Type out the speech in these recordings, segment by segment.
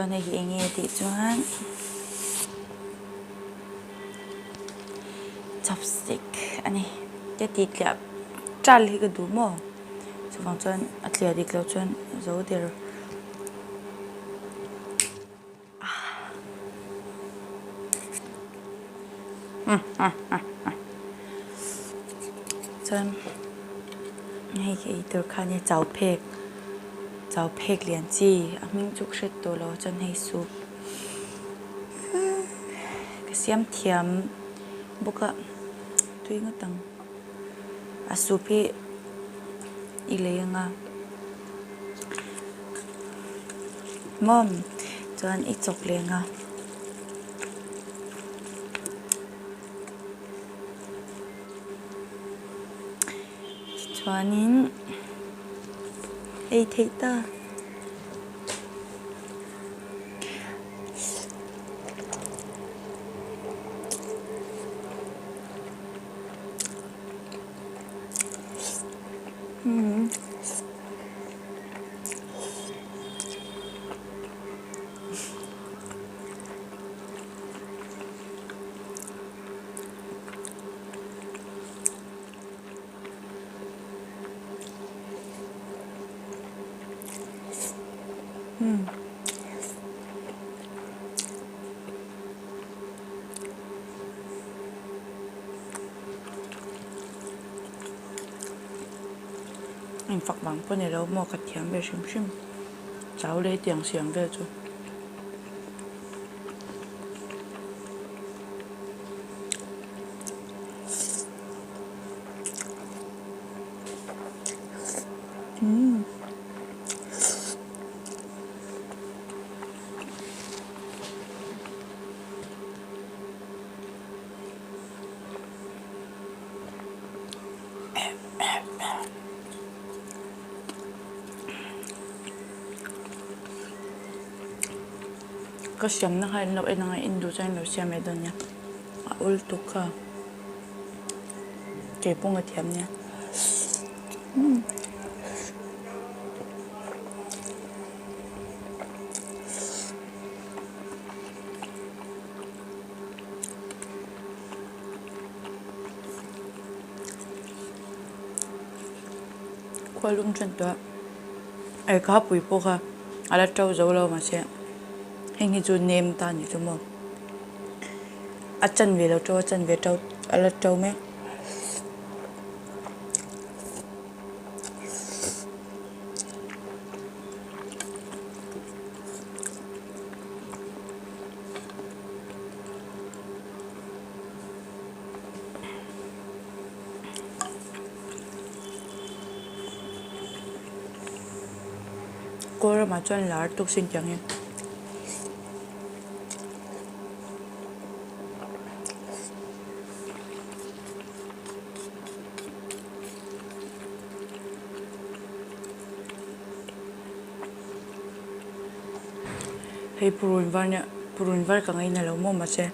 này thì nghe thì chuan chopstick anh cái thịt là chal hi cái đủ mò so vòng chuan at lia dik lo chuan zo der chuan ngay cái tur khan ya chau phek lian chi aming chuk hret to lo chuan hei soup cái siam thiam boka tui nga tang a soup hi ilenga mom chuan I chok lenga chuanin ei thei ta anh phật bằng con này đâu mua cắt thiam về xìm xìm cháu lấy tiền xiềng về chứ có xiêm nó hay nấu nó ngay Indo cho anh nấu xiêm ấy đâu nha lutuk cái bông cái thiam nha Khua luôn chân đó ai có bụi bốc à ala trâu dấu lâu mà xem hình như chú nêm ta như chú mồm chân về lâu trâu chân về trâu ala trâu mấy cô ra mà cho anh lá tục xin chẳng nha hay purun var ka ngai na lo mo ma se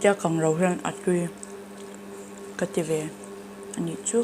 cha kang ro hian atui ka ti ve ani chu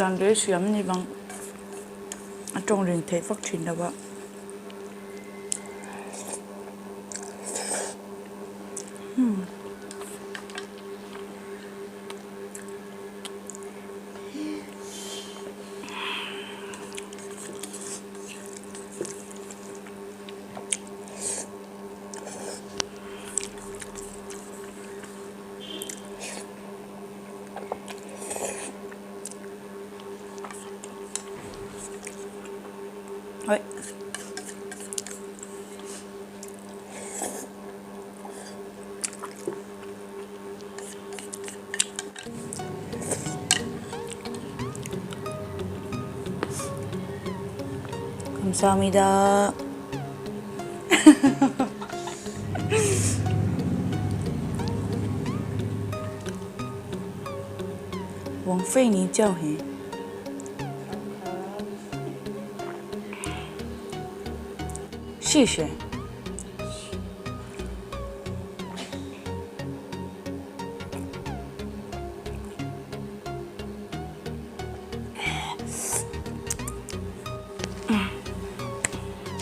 rằng để xiêm như bằng trong rừng thể phát triển đâu ạ Ôi. 감사합니다.王菲你叫嘿，谢谢。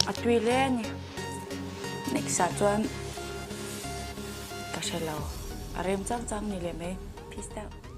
Atwi lên next sa chuan ka shelo arem chang chang ni le me peace out